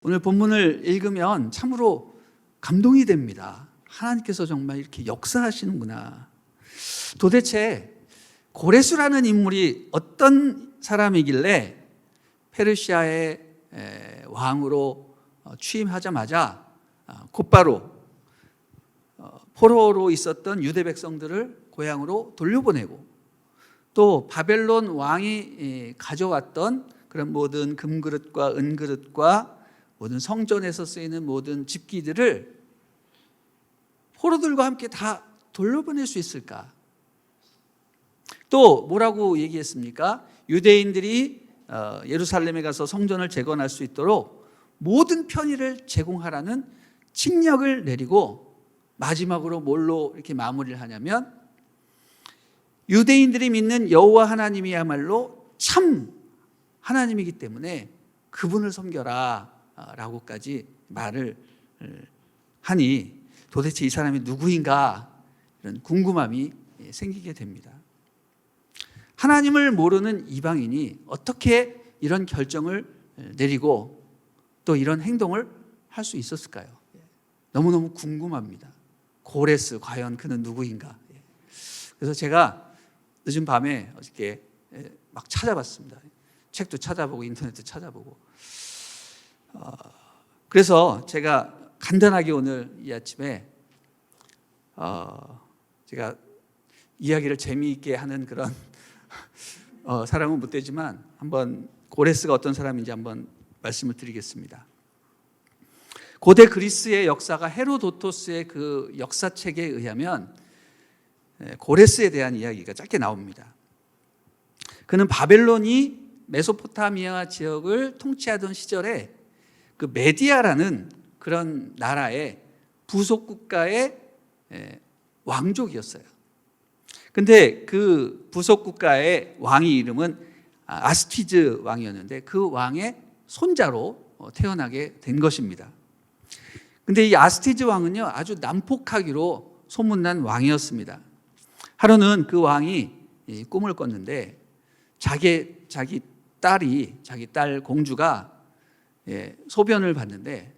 오늘 본문을 읽으면 참으로 감동이 됩니다. 하나님께서 정말 이렇게 역사하시는구나. 도대체 고레스라는 인물이 어떤 사람이길래 페르시아의 왕으로 취임하자마자 곧바로 포로로 있었던 유대 백성들을 고향으로 돌려보내고 또 바벨론 왕이 가져왔던 그런 모든 금그릇과 은그릇과 모든 성전에서 쓰이는 모든 집기들을 포로들과 함께 다 돌려보낼 수 있을까? 또 뭐라고 얘기했습니까? 유대인들이 예루살렘에 가서 성전을 재건할 수 있도록 모든 편의를 제공하라는 칙령을 내리고 마지막으로 뭘로 이렇게 마무리를 하냐면 유대인들이 믿는 여호와 하나님이야말로 참 하나님이기 때문에 그분을 섬겨라 라고까지 말을 하니 도대체 이 사람이 누구인가 이런 궁금함이 생기게 됩니다. 하나님을 모르는 이방인이 어떻게 이런 결정을 내리고 또 이런 행동을 할 수 있었을까요? 너무너무 궁금합니다. 고레스 과연 그는 누구인가? 그래서 제가 늦은 밤에 어저께 막 찾아봤습니다. 책도 찾아보고 인터넷도 찾아보고 그래서 제가 간단하게 오늘 이 아침에 제가 이야기를 재미있게 하는 그런 사람은 못 되지만 한번 고레스가 어떤 사람인지 한번 말씀을 드리겠습니다. 고대 그리스의 역사가 헤로도토스의 그 역사책에 의하면 고레스에 대한 이야기가 짧게 나옵니다. 그는 바벨론이 메소포타미아 지역을 통치하던 시절에 그 메디아라는 그런 나라의 부속 국가의 왕족이었어요. 근데 그 부속 국가의 왕의 이름은 아스티즈 왕이었는데 그 왕의 손자로 태어나게 된 것입니다. 근데 이 아스티즈 왕은요 아주 난폭하기로 소문난 왕이었습니다. 하루는 그 왕이 꿈을 꿨는데 자기 딸 공주가 소변을 봤는데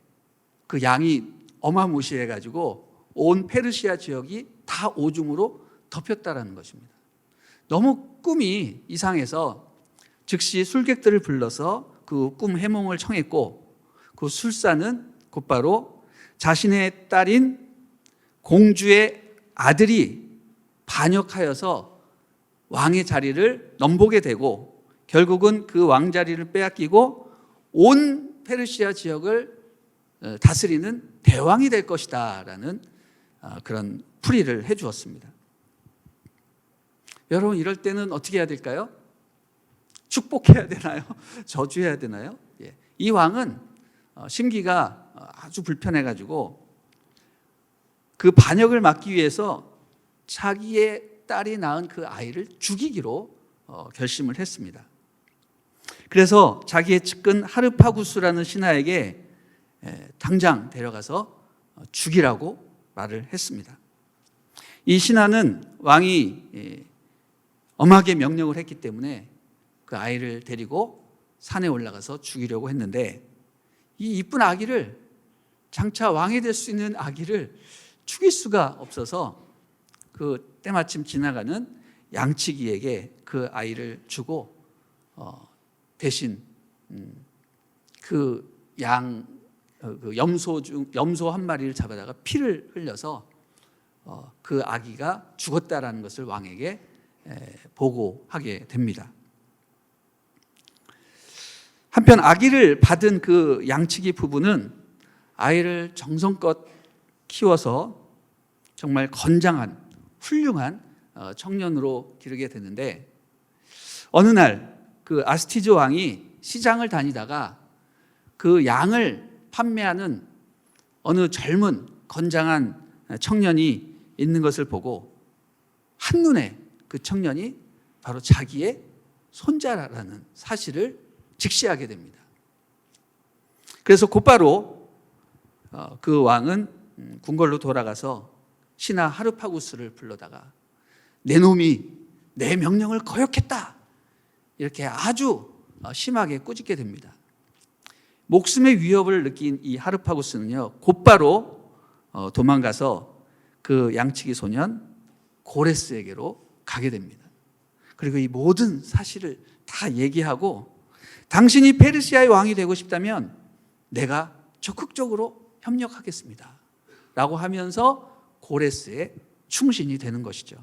그 양이 어마무시해가지고 온 페르시아 지역이 다 오줌으로 덮였다라는 것입니다. 너무 꿈이 이상해서 즉시 술객들을 불러서 그 꿈 해몽을 청했고 그 술사는 곧바로 자신의 딸인 공주의 아들이 반역하여서 왕의 자리를 넘보게 되고 결국은 그 왕자리를 빼앗기고 온 페르시아 지역을 다스리는 대왕이 될 것이다 라는 그런 풀이를 해 주었습니다. 여러분 이럴 때는 어떻게 해야 될까요? 축복해야 되나요? 저주해야 되나요? 이 왕은 심기가 아주 불편해가지고 그 반역을 막기 위해서 자기의 딸이 낳은 그 아이를 죽이기로 결심을 했습니다. 그래서 자기의 측근 하르파구스라는 신하에게 당장 데려가서 죽이라고 말을 했습니다. 이 신하는 왕이 엄하게 명령을 했기 때문에 그 아이를 데리고 산에 올라가서 죽이려고 했는데 이 이쁜 아기를 장차 왕이 될 수 있는 아기를 죽일 수가 없어서 그 때마침 지나가는 양치기에게 그 아이를 주고 대신 그 염소 한 마리를 잡아다가 피를 흘려서 그 아기가 죽었다라는 것을 왕에게 보고하게 됩니다. 한편 아기를 받은 그 양치기 부부는 아이를 정성껏 키워서 정말 건장한 훌륭한 청년으로 기르게 되는데 어느 날 그 아스티즈 왕이 시장을 다니다가 그 양을 판매하는 어느 젊은 건장한 청년이 있는 것을 보고 한눈에 그 청년이 바로 자기의 손자라는 사실을 직시하게 됩니다. 그래서 곧바로 그 왕은 궁궐로 돌아가서 신하 하르파구스를 불러다가 내 놈이 내 명령을 거역했다 이렇게 아주 심하게 꾸짖게 됩니다. 목숨의 위협을 느낀 이 하르파구스는요, 곧바로 도망가서 그 양치기 소년 고레스에게로 가게 됩니다. 그리고 이 모든 사실을 다 얘기하고, 당신이 페르시아의 왕이 되고 싶다면 내가 적극적으로 협력하겠습니다 라고 하면서 고레스의 충신이 되는 것이죠.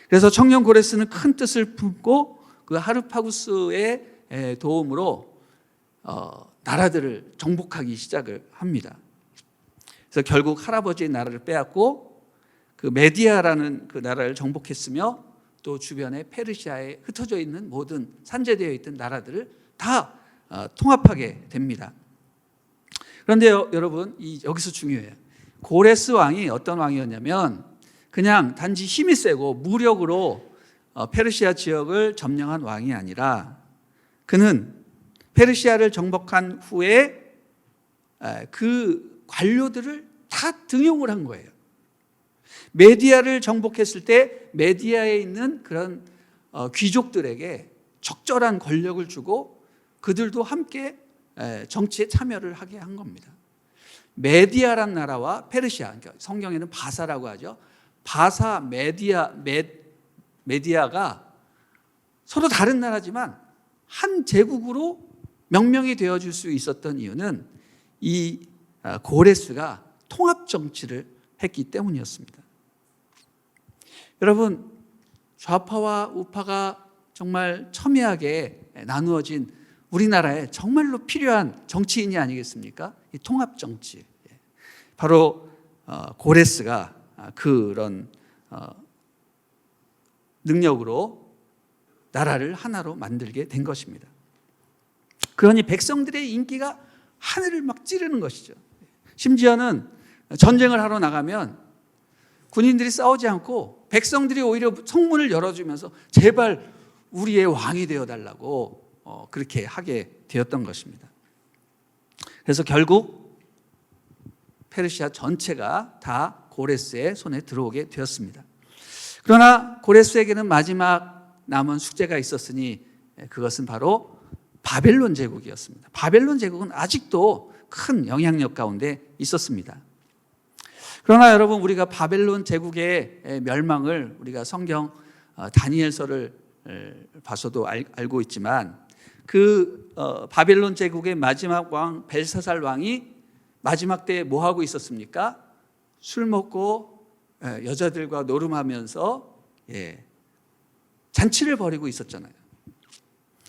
그래서 청년 고레스는 큰 뜻을 품고 그 하르파구스의 도움으로 나라들을 정복하기 시작을 합니다. 그래서 결국 할아버지의 나라를 빼앗고 그 메디아라는 그 나라를 정복했으며, 또 주변에 페르시아에 흩어져 있는 모든 산재되어 있던 나라들을 다 통합하게 됩니다. 그런데 여러분, 여기서 중요해요. 고레스 왕이 어떤 왕이었냐면 그냥 단지 힘이 세고 무력으로 페르시아 지역을 점령한 왕이 아니라, 그는 페르시아를 정복한 후에 그 관료들을 다 등용을 한 거예요. 메디아를 정복했을 때 메디아에 있는 그런 귀족들에게 적절한 권력을 주고 그들도 함께 정치에 참여를 하게 한 겁니다. 메디아란 나라와 페르시아, 그러니까 성경에는 바사라고 하죠. 바사, 메디아가 서로 다른 나라지만 한 제국으로 명명이 되어줄 수 있었던 이유는 이 고레스가 통합 정치를 했기 때문이었습니다. 여러분, 좌파와 우파가 정말 첨예하게 나누어진 우리나라에 정말로 필요한 정치인이 아니겠습니까? 이 통합 정치. 바로 고레스가 그런 능력으로 나라를 하나로 만들게 된 것입니다. 그러니 백성들의 인기가 하늘을 막 찌르는 것이죠. 심지어는 전쟁을 하러 나가면 군인들이 싸우지 않고 백성들이 오히려 성문을 열어주면서 제발 우리의 왕이 되어달라고 그렇게 하게 되었던 것입니다. 그래서 결국 페르시아 전체가 다 고레스의 손에 들어오게 되었습니다. 그러나 고레스에게는 마지막 남은 숙제가 있었으니 그것은 바로 바벨론 제국이었습니다. 바벨론 제국은 아직도 큰 영향력 가운데 있었습니다. 그러나 여러분, 우리가 바벨론 제국의 멸망을 우리가 성경 다니엘서를 봐서도 알고 있지만, 그 바벨론 제국의 마지막 왕 벨사살 왕이 마지막 때에 뭐 하고 있었습니까? 술 먹고 여자들과 노름하면서 잔치를 벌이고 있었잖아요.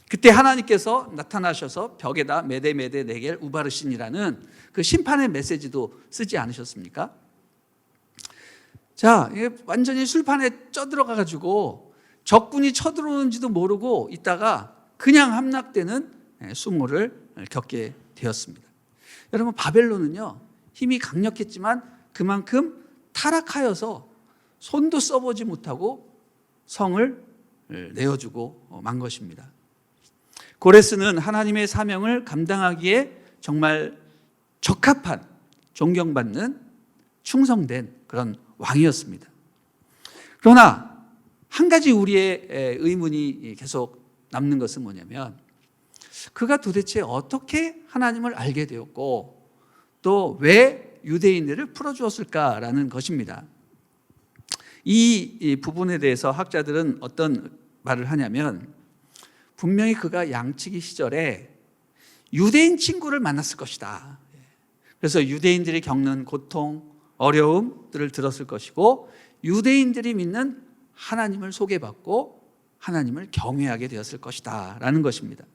그때 하나님께서 나타나셔서 벽에다 메데메데 네겔 우바르신이라는 그 심판의 메시지도 쓰지 않으셨습니까? 자, 완전히 술판에 쪄들어가가지고 적군이 쳐들어오는지도 모르고 있다가 그냥 함락되는 수모를 겪게 되었습니다. 여러분, 바벨론은요, 힘이 강력했지만 그만큼 타락하여서 손도 써보지 못하고 성을 내어주고 만 것입니다. 고레스는 하나님의 사명을 감당하기에 정말 적합한, 존경받는, 충성된 그런 왕이었습니다. 그러나 한 가지 우리의 의문이 계속 남는 것은 뭐냐면, 그가 도대체 어떻게 하나님을 알게 되었고 또 왜 유대인들을 풀어주었을까라는 것입니다. 이 부분에 대해서 학자들은 어떤 말을 하냐면, 분명히 그가 양치기 시절에 유대인 친구를 만났을 것이다. 그래서 유대인들이 겪는 고통, 어려움들을 들었을 것이고, 유대인들이 믿는 하나님을 소개받고 하나님을 경외하게 되었을 것이다 라는 것입니다.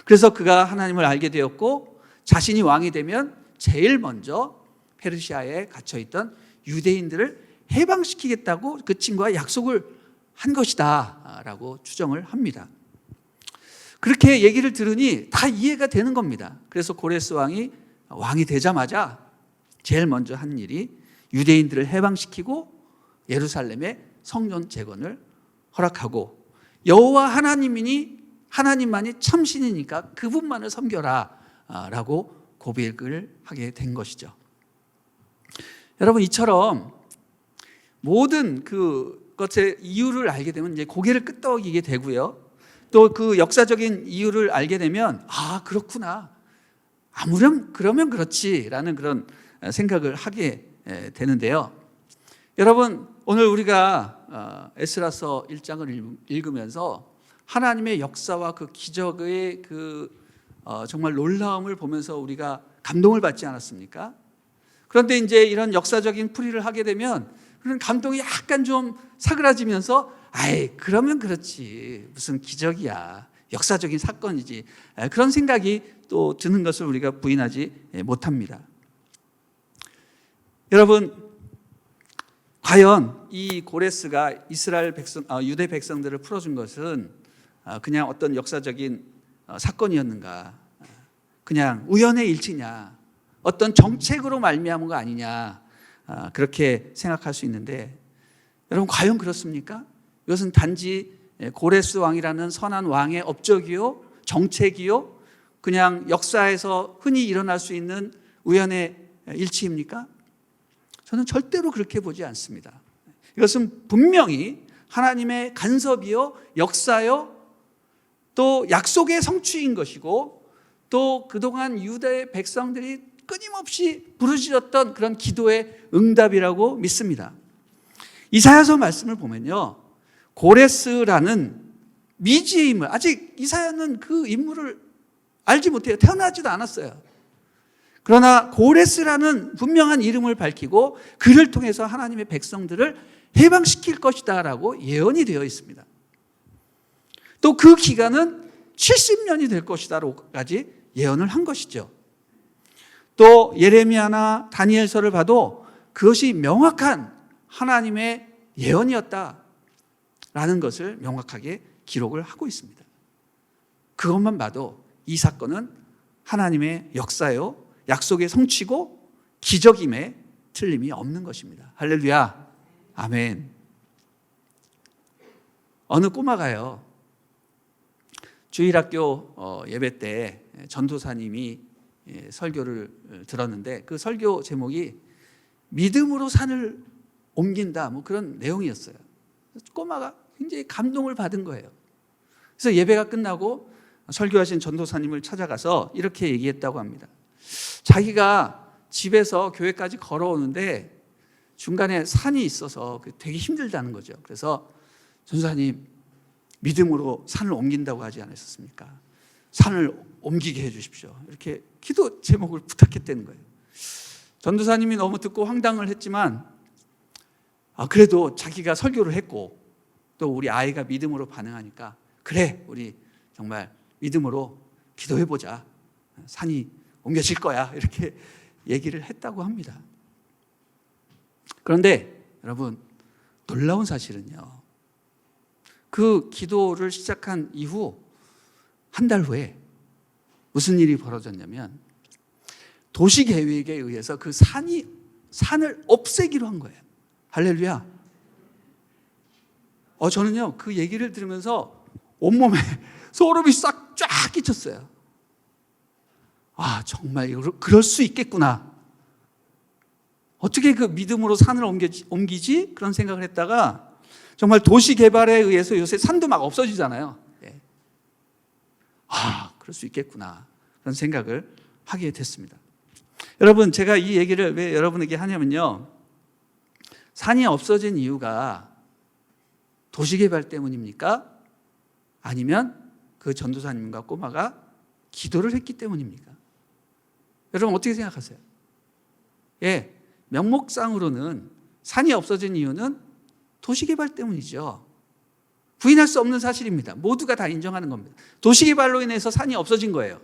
그래서 그가 하나님을 알게 되었고, 자신이 왕이 되면 제일 먼저 페르시아에 갇혀있던 유대인들을 해방시키겠다고 그 친구와 약속을 한 것이다 라고 추정을 합니다. 그렇게 얘기를 들으니 다 이해가 되는 겁니다. 그래서 고레스 왕이 되자마자 제일 먼저 한 일이 유대인들을 해방시키고 예루살렘의 성전 재건을 허락하고, 여호와 하나님만이 참신이니까 그분만을 섬겨라 라고 고백을 하게 된 것이죠. 여러분, 이처럼 모든 그것의 이유를 알게 되면 이제 고개를 끄덕이게 되고요. 또 그 역사적인 이유를 알게 되면, 아, 그렇구나, 아무렴 그러면 그렇지라는 그런 생각을 하게 되는데요. 여러분, 오늘 우리가 에스라서 1장을 읽으면서 하나님의 역사와 그 기적의 정말 놀라움을 보면서 우리가 감동을 받지 않았습니까? 그런데 이제 이런 역사적인 풀이를 하게 되면 그런 감동이 약간 좀 사그라지면서 아이, 그러면 그렇지. 무슨 기적이야. 역사적인 사건이지. 그런 생각이 또 드는 것을 우리가 부인하지 못합니다. 여러분, 과연 이 고레스가 이스라엘 유대 백성들을 풀어준 것은 그냥 어떤 역사적인 사건이었는가? 그냥 우연의 일치냐? 어떤 정책으로 말미암은 거 아니냐? 그렇게 생각할 수 있는데, 여러분, 과연 그렇습니까? 이것은 단지 고레스 왕이라는 선한 왕의 업적이요, 정책이요, 그냥 역사에서 흔히 일어날 수 있는 우연의 일치입니까? 저는 절대로 그렇게 보지 않습니다. 이것은 분명히 하나님의 간섭이요, 역사요, 또 약속의 성취인 것이고, 또 그동안 유대 백성들이 끊임없이 부르짖었던 그런 기도의 응답이라고 믿습니다. 이사야서 말씀을 보면요, 고레스라는 미지의 인물, 아직 이사야는 그 인물을 알지 못해요. 태어나지도 않았어요. 그러나 고레스라는 분명한 이름을 밝히고 그를 통해서 하나님의 백성들을 해방시킬 것이다 라고 예언이 되어 있습니다. 또 그 기간은 70년이 될 것이다 라고까지 예언을 한 것이죠. 또 예레미야나 다니엘서를 봐도 그것이 명확한 하나님의 예언이었다라는 것을 명확하게 기록을 하고 있습니다. 그것만 봐도 이 사건은 하나님의 역사요, 약속의 성취고 기적임에 틀림이 없는 것입니다. 할렐루야, 아멘. 어느 꼬마가요, 주일학교 예배 때 전도사님이 설교를 들었는데 그 설교 제목이 믿음으로 산을 옮긴다, 뭐 그런 내용이었어요. 꼬마가 굉장히 감동을 받은 거예요. 그래서 예배가 끝나고 설교하신 전도사님을 찾아가서 이렇게 얘기했다고 합니다. 자기가 집에서 교회까지 걸어오는데 중간에 산이 있어서 되게 힘들다는 거죠. 그래서 전도사님, 믿음으로 산을 옮긴다고 하지 않으셨습니까? 산을 옮기게 해 주십시오. 이렇게 기도 제목을 부탁했다는 거예요. 전도사님이 너무 듣고 황당을 했지만 그래도 자기가 설교를 했고 또 우리 아이가 믿음으로 반응하니까 그래, 우리 정말 믿음으로 기도해보자. 산이 옮겨질 거야. 이렇게 얘기를 했다고 합니다. 그런데 여러분, 놀라운 사실은요, 그 기도를 시작한 이후 한 달 후에 무슨 일이 벌어졌냐면 도시계획에 의해서 그 산을 없애기로 한 거예요. 할렐루야. 저는요, 그 얘기를 들으면서 온몸에 소름이 싹 쫙 끼쳤어요. 정말 그럴 수 있겠구나. 어떻게 그 믿음으로 산을 옮기지? 그런 생각을 했다가 정말 도시 개발에 의해서 요새 산도 막 없어지잖아요. 그럴 수 있겠구나. 그런 생각을 하게 됐습니다. 여러분, 제가 이 얘기를 왜 여러분에게 하냐면요, 산이 없어진 이유가 도시 개발 때문입니까? 아니면 그 전도사님과 꼬마가 기도를 했기 때문입니까? 여러분, 어떻게 생각하세요? 명목상으로는 산이 없어진 이유는 도시개발 때문이죠. 부인할 수 없는 사실입니다. 모두가 다 인정하는 겁니다. 도시개발로 인해서 산이 없어진 거예요.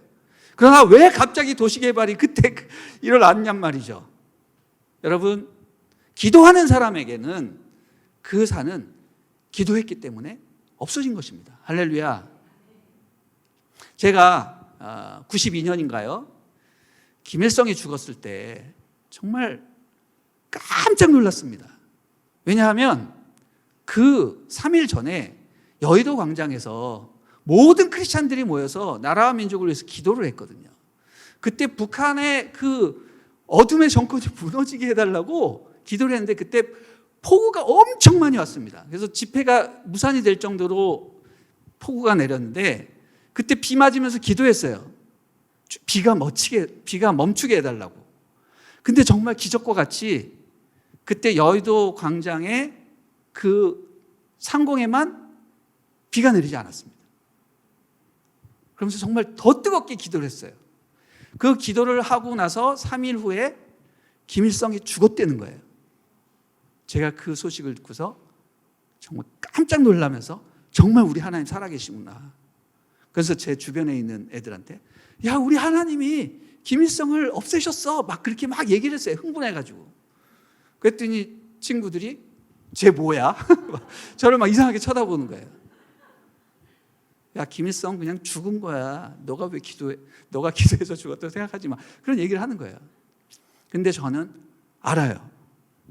그러나 왜 갑자기 도시개발이 그때 일어났냔 말이죠. 여러분, 기도하는 사람에게는 그 산은 기도했기 때문에 없어진 것입니다. 할렐루야. 제가 92년인가요? 김일성이 죽었을 때 정말 깜짝 놀랐습니다. 왜냐하면 그 3일 전에 여의도 광장에서 모든 크리스찬들이 모여서 나라와 민족을 위해서 기도를 했거든요. 그때 북한의 그 어둠의 정권이 무너지게 해달라고 기도를 했는데 그때 폭우가 엄청 많이 왔습니다. 그래서 집회가 무산이 될 정도로 폭우가 내렸는데 그때 비 맞으면서 기도했어요. 비가 멈추게 해달라고. 근데 정말 기적과 같이 그때 여의도 광장에 그 상공에만 비가 내리지 않았습니다. 그러면서 정말 더 뜨겁게 기도를 했어요. 그 기도를 하고 나서 3일 후에 김일성이 죽었다는 거예요. 제가 그 소식을 듣고서 정말 깜짝 놀라면서 정말 우리 하나님 살아계시구나. 그래서 제 주변에 있는 애들한테 야, 우리 하나님이 김일성을 없애셨어. 막 그렇게 막 얘기를 했어요. 흥분해가지고. 그랬더니 친구들이 쟤 뭐야? 저를 막 이상하게 쳐다보는 거예요. 야, 김일성 그냥 죽은 거야. 너가 기도해서 죽었다고 생각하지 마. 그런 얘기를 하는 거예요. 근데 저는 알아요.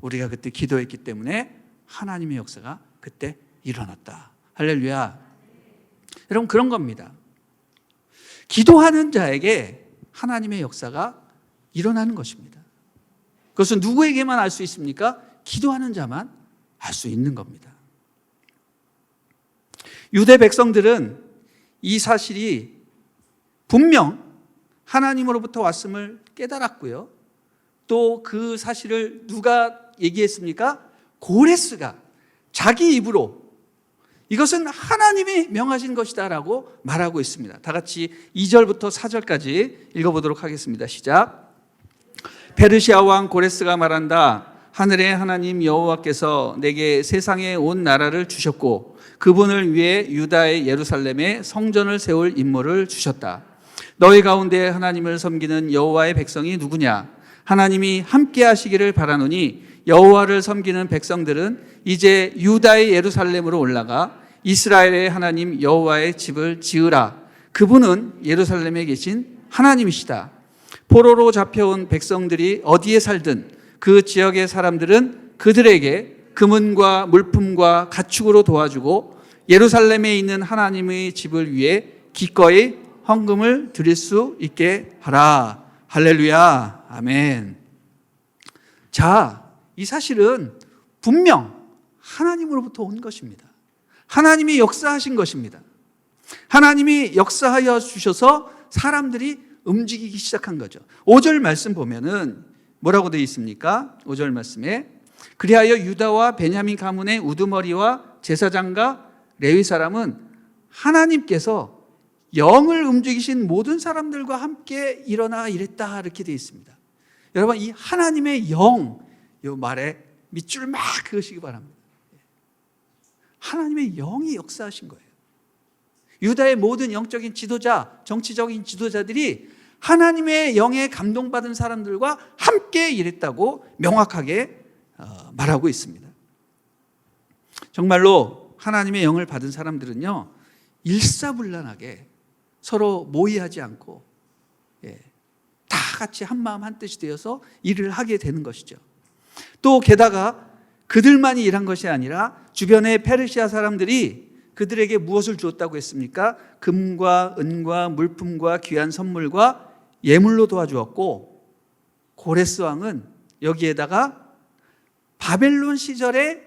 우리가 그때 기도했기 때문에 하나님의 역사가 그때 일어났다. 할렐루야. 여러분, 그런 겁니다. 기도하는 자에게 하나님의 역사가 일어나는 것입니다. 그것은 누구에게만 알 수 있습니까? 기도하는 자만 알 수 있는 겁니다. 유대 백성들은 이 사실이 분명 하나님으로부터 왔음을 깨달았고요. 또 그 사실을 누가 얘기했습니까? 고레스가 자기 입으로 이것은 하나님이 명하신 것이다 라고 말하고 있습니다. 다 같이 2절부터 4절까지 읽어보도록 하겠습니다. 시작. 페르시아 왕 고레스가 말한다. 하늘의 하나님 여호와께서 내게 세상의 온 나라를 주셨고 그분을 위해 유다의 예루살렘에 성전을 세울 임무를 주셨다. 너희 가운데 하나님을 섬기는 여호와의 백성이 누구냐? 하나님이 함께 하시기를 바라노니 여호와를 섬기는 백성들은 이제 유다의 예루살렘으로 올라가 이스라엘의 하나님 여호와의 집을 지으라. 그분은 예루살렘에 계신 하나님이시다. 포로로 잡혀온 백성들이 어디에 살든 그 지역의 사람들은 그들에게 금은과 물품과 가축으로 도와주고 예루살렘에 있는 하나님의 집을 위해 기꺼이 헌금을 드릴 수 있게 하라. 할렐루야. 아멘. 자, 이 사실은 분명 하나님으로부터 온 것입니다. 하나님이 역사하신 것입니다. 하나님이 역사하여 주셔서 사람들이 움직이기 시작한 거죠. 5절 말씀 보면은 뭐라고 되어 있습니까? 5절 말씀에 그리하여 유다와 베냐민 가문의 우두머리와 제사장과 레위 사람은 하나님께서 영을 움직이신 모든 사람들과 함께 일어나 이랬다 이렇게 되어 있습니다. 여러분, 이 하나님의 영, 이 말에 밑줄 막 그으시기 바랍니다. 하나님의 영이 역사하신 거예요. 유다의 모든 영적인 지도자, 정치적인 지도자들이 하나님의 영에 감동받은 사람들과 함께 일했다고 명확하게 말하고 있습니다. 정말로 하나님의 영을 받은 사람들은요, 일사불란하게 서로 모의하지 않고 다 같이 한마음 한뜻이 되어서 일을 하게 되는 것이죠. 또 게다가 그들만이 일한 것이 아니라 주변의 페르시아 사람들이 그들에게 무엇을 주었다고 했습니까? 금과 은과 물품과 귀한 선물과 예물로 도와주었고, 고레스 왕은 여기에다가 바벨론 시절에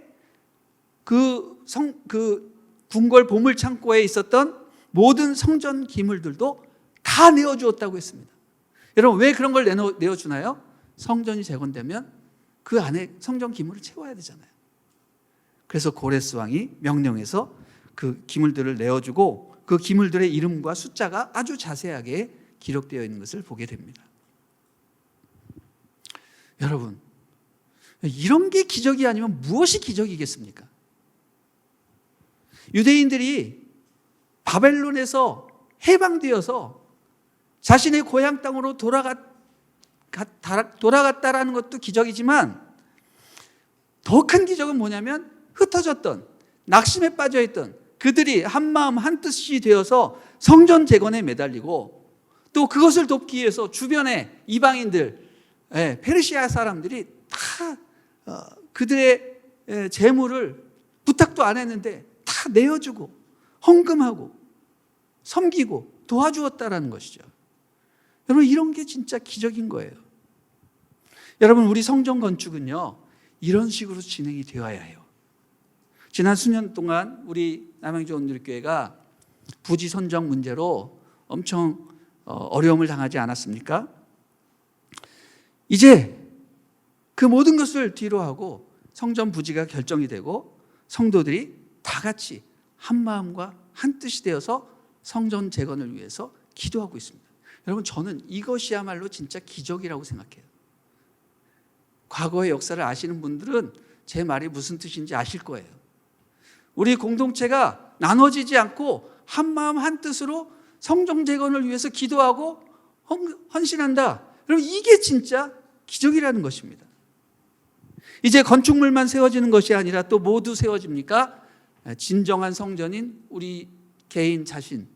그 궁궐 보물 창고에 있었던 모든 성전 기물들도 다 내어주었다고 했습니다. 여러분, 왜 그런 걸 내어주나요? 성전이 재건되면 그 안에 성전 기물을 채워야 되잖아요. 그래서 고레스 왕이 명령해서 그 기물들을 내어주고 그 기물들의 이름과 숫자가 아주 자세하게 기록되어 있는 것을 보게 됩니다. 여러분, 이런 게 기적이 아니면 무엇이 기적이겠습니까? 유대인들이 바벨론에서 해방되어서 자신의 고향 땅으로 돌아갔다라는 것도 기적이지만 더 큰 기적은 뭐냐면 흩어졌던, 낙심에 빠져있던 그들이 한마음 한뜻이 되어서 성전 재건에 매달리고 또 그것을 돕기 위해서 주변의 이방인들, 페르시아 사람들이 다 그들의 재물을 부탁도 안 했는데 다 내어주고 헌금하고 섬기고 도와주었다라는 것이죠. 여러분, 이런 게 진짜 기적인 거예요. 여러분, 우리 성전 건축은요, 이런 식으로 진행이 되어야 해요. 지난 수년 동안 우리 남양주 온누리교회가 부지 선정 문제로 엄청 어려움을 당하지 않았습니까? 이제 그 모든 것을 뒤로 하고 성전 부지가 결정이 되고 성도들이 다 같이 한 마음과 한 뜻이 되어서 성전 재건을 위해서 기도하고 있습니다. 여러분, 저는 이것이야말로 진짜 기적이라고 생각해요. 과거의 역사를 아시는 분들은 제 말이 무슨 뜻인지 아실 거예요. 우리 공동체가 나눠지지 않고 한 마음 한 뜻으로 성전 재건을 위해서 기도하고 헌신한다. 여러분, 이게 진짜 기적이라는 것입니다. 이제 건축물만 세워지는 것이 아니라 또 모두 세워집니까? 진정한 성전인 우리 개인 자신,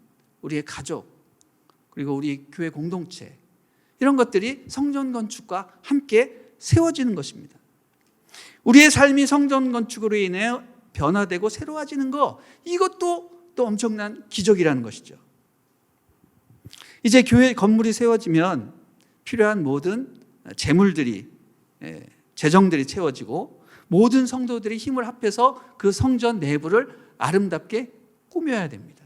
우리의 가족, 그리고 우리 교회 공동체, 이런 것들이 성전 건축과 함께 세워지는 것입니다. 우리의 삶이 성전 건축으로 인해 변화되고 새로워지는 거, 이것도 또 엄청난 기적이라는 것이죠. 이제 교회 건물이 세워지면 필요한 모든 재물들이, 재정들이 채워지고 모든 성도들이 힘을 합해서 그 성전 내부를 아름답게 꾸며야 됩니다.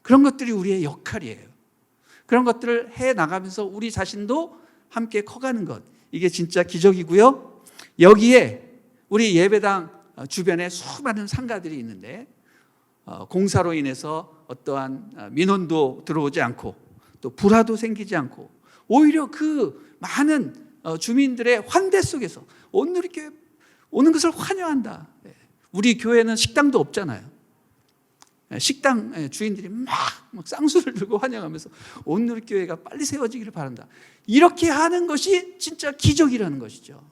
그런 것들이 우리의 역할이에요. 그런 것들을 해 나가면서 우리 자신도 함께 커가는 것, 이게 진짜 기적이고요. 여기에 우리 예배당 주변에 수많은 상가들이 있는데 공사로 인해서 어떠한 민원도 들어오지 않고 또 불화도 생기지 않고 오히려 그 많은 주민들의 환대 속에서 온누리교회 오는 것을 환영한다. 우리 교회는 식당도 없잖아요. 식당 주인들이 막 쌍수를 들고 환영하면서 온누리교회가 빨리 세워지기를 바란다. 이렇게 하는 것이 진짜 기적이라는 것이죠.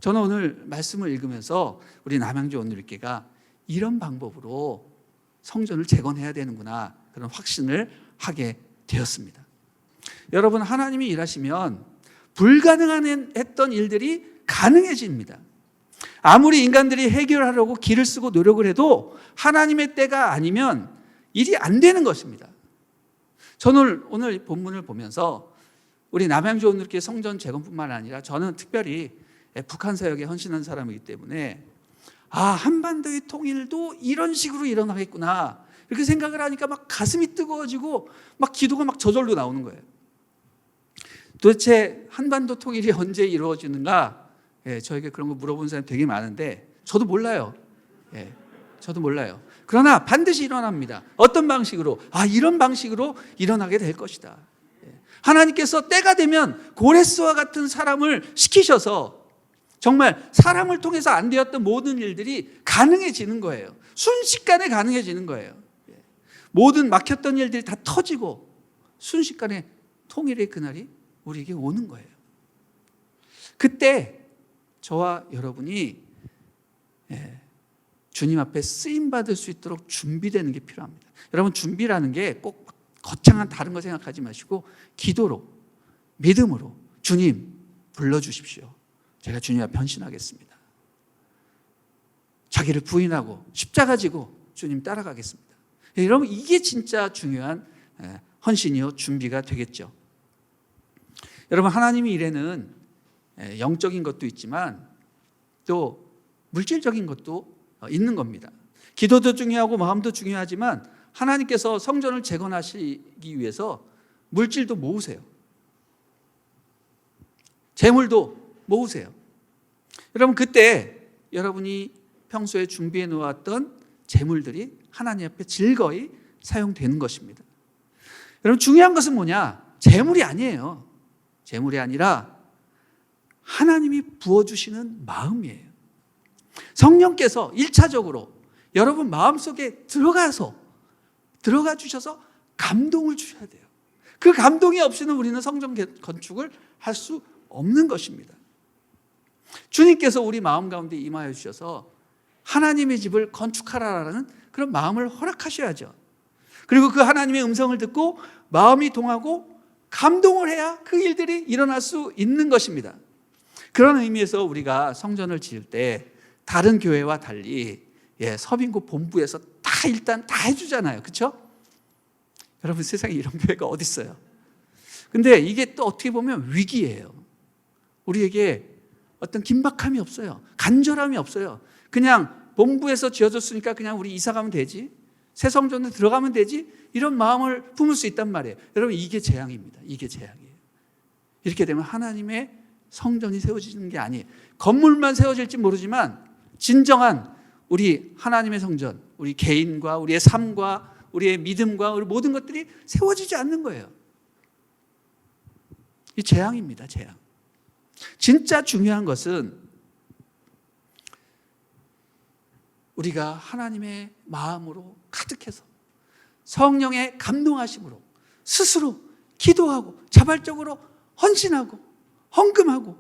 저는 오늘 말씀을 읽으면서 우리 남양주 온누리교회가 이런 방법으로 성전을 재건해야 되는구나, 그런 확신을 하게 되었습니다. 여러분, 하나님이 일하시면 불가능한 했던 일들이 가능해집니다. 아무리 인간들이 해결하려고 길을 쓰고 노력을 해도 하나님의 때가 아니면 일이 안 되는 것입니다. 저는 오늘 본문을 보면서 우리 남양주 온누리교회 성전 재건뿐만 아니라 저는 특별히 북한 사역에 헌신한 사람이기 때문에 한반도의 통일도 이런 식으로 일어나겠구나, 이렇게 생각을 하니까 막 가슴이 뜨거워지고 막 기도가 막 저절로 나오는 거예요. 도대체 한반도 통일이 언제 이루어지는가? 저에게 그런 거 물어본 사람이 되게 많은데 저도 몰라요. 저도 몰라요. 그러나 반드시 일어납니다. 어떤 방식으로? 이런 방식으로 일어나게 될 것이다. 하나님께서 때가 되면 고레스와 같은 사람을 시키셔서 정말 사람을 통해서 안 되었던 모든 일들이 가능해지는 거예요. 순식간에 가능해지는 거예요. 모든 막혔던 일들이 다 터지고 순식간에 통일의 그날이 우리에게 오는 거예요. 그때 저와 여러분이 주님 앞에 쓰임받을 수 있도록 준비되는 게 필요합니다. 여러분, 준비라는 게 꼭 거창한 다른 거 생각하지 마시고 기도로, 믿음으로 주님 불러주십시오. 제가 주님 앞에 헌신하겠습니다. 자기를 부인하고 십자가 지고 주님 따라가겠습니다. 여러분, 이게 진짜 중요한 헌신이요 준비가 되겠죠. 여러분, 하나님의 일에는 영적인 것도 있지만 또 물질적인 것도 있는 겁니다. 기도도 중요하고 마음도 중요하지만 하나님께서 성전을 재건하시기 위해서 물질도 모으세요. 재물도 모으세요. 여러분, 그때 여러분이 평소에 준비해 놓았던 재물들이 하나님 앞에 즐거이 사용되는 것입니다. 여러분, 중요한 것은 뭐냐? 재물이 아니에요. 재물이 아니라 하나님이 부어주시는 마음이에요. 성령께서 1차적으로 여러분 마음속에 들어가 주셔서 감동을 주셔야 돼요. 그 감동이 없이는 우리는 성전 건축을 할 수 없는 것입니다. 주님께서 우리 마음 가운데 임하여 주셔서 하나님의 집을 건축하라라는 그런 마음을 허락하셔야죠. 그리고 그 하나님의 음성을 듣고 마음이 동하고 감동을 해야 그 일들이 일어날 수 있는 것입니다. 그런 의미에서 우리가 성전을 지을 때 다른 교회와 달리 서빙고 본부에서 일단 다 해주잖아요. 그렇죠? 여러분, 세상에 이런 교회가 어디 있어요? 근데 이게 또 어떻게 보면 위기예요. 우리에게 어떤 긴박함이 없어요. 간절함이 없어요. 그냥 본부에서 지어졌으니까 그냥 우리 이사 가면 되지, 새 성전에 들어가면 되지, 이런 마음을 품을 수 있단 말이에요. 여러분, 이게 재앙입니다. 이게 재앙이에요. 이렇게 되면 하나님의 성전이 세워지는 게 아니에요. 건물만 세워질지 모르지만 진정한 우리 하나님의 성전, 우리 개인과 우리의 삶과 우리의 믿음과 우리 모든 것들이 세워지지 않는 거예요. 이 재앙입니다. 재앙. 진짜 중요한 것은 우리가 하나님의 마음으로 가득해서 성령의 감동하심으로 스스로 기도하고 자발적으로 헌신하고 헌금하고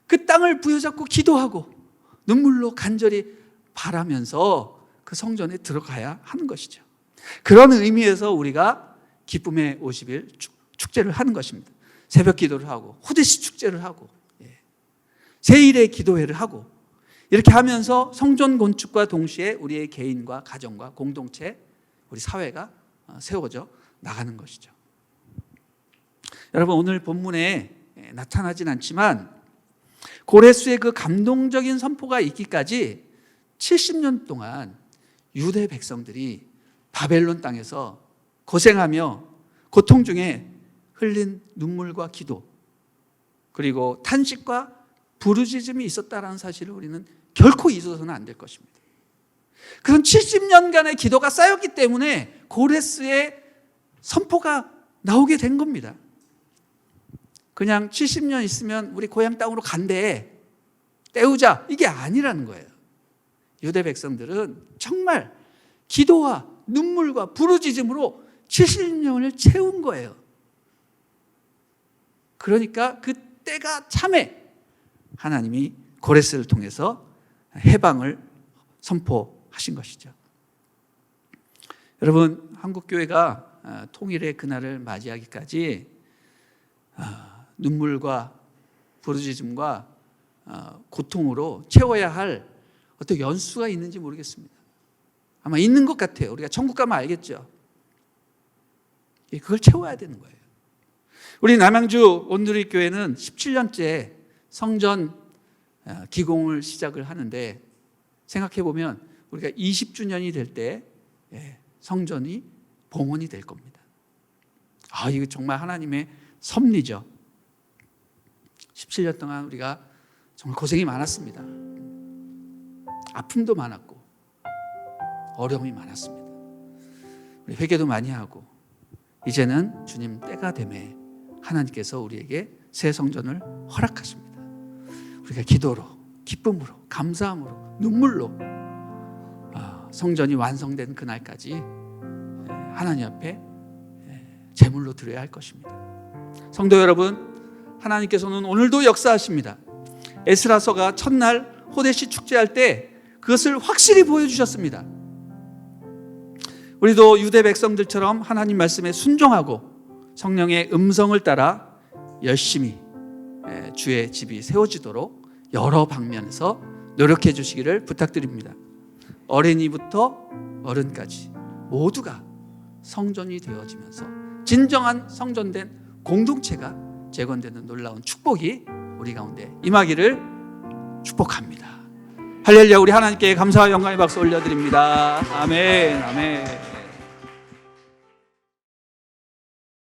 그 땅을 부여잡고 기도하고 눈물로 간절히 바라면서 그 성전에 들어가야 하는 것이죠. 그런 의미에서 우리가 기쁨의 50일 축제를 하는 것입니다. 새벽 기도를 하고 호데시 축제를 하고 세일의 기도회를 하고 이렇게 하면서 성전 건축과 동시에 우리의 개인과 가정과 공동체, 우리 사회가 세워져 나가는 것이죠. 여러분, 오늘 본문에 나타나진 않지만 고레스의 그 감동적인 선포가 있기까지 70년 동안 유대 백성들이 바벨론 땅에서 고생하며 고통 중에 흘린 눈물과 기도, 그리고 탄식과 부르짖음이 있었다라는 사실을 우리는 결코 잊어서는 안 될 것입니다. 그런 70년간의 기도가 쌓였기 때문에 고레스의 선포가 나오게 된 겁니다. 그냥 70년 있으면 우리 고향 땅으로 간대, 때우자, 이게 아니라는 거예요. 유대 백성들은 정말 기도와 눈물과 부르짖음으로 70년을 채운 거예요. 그러니까 그 때가 참에 하나님이 고레스를 통해서 해방을 선포하신 것이죠. 여러분, 한국교회가 통일의 그날을 맞이하기까지 눈물과 부르짖음과 고통으로 채워야 할 어떤 연수가 있는지 모르겠습니다. 아마 있는 것 같아요. 우리가 천국 가면 알겠죠. 그걸 채워야 되는 거예요. 우리 남양주 온누리 교회는 17년째 성전 기공을 시작을 하는데, 생각해 보면 우리가 20주년이 될 때 성전이 봉헌이 될 겁니다. 이거 정말 하나님의 섭리죠. 17년 동안 우리가 정말 고생이 많았습니다. 아픔도 많았고 어려움이 많았습니다. 우리 회개도 많이 하고 이제는 주님 때가 되매 하나님께서 우리에게 새 성전을 허락하십니다. 우리가 기도로, 기쁨으로, 감사함으로, 눈물로 성전이 완성된 그날까지 하나님 앞에 제물로 드려야 할 것입니다. 성도 여러분, 하나님께서는 오늘도 역사하십니다. 에스라서가 첫날 호데시 축제할 때 그것을 확실히 보여주셨습니다. 우리도 유대 백성들처럼 하나님 말씀에 순종하고 성령의 음성을 따라 열심히 주의 집이 세워지도록 여러 방면에서 노력해 주시기를 부탁드립니다. 어린이부터 어른까지 모두가 성전이 되어지면서 진정한 성전된 공동체가 재건되는 놀라운 축복이 우리 가운데 임하기를 축복합니다. 할렐루야. 우리 하나님께 감사와 영광의 박수 올려드립니다. 아멘, 아멘.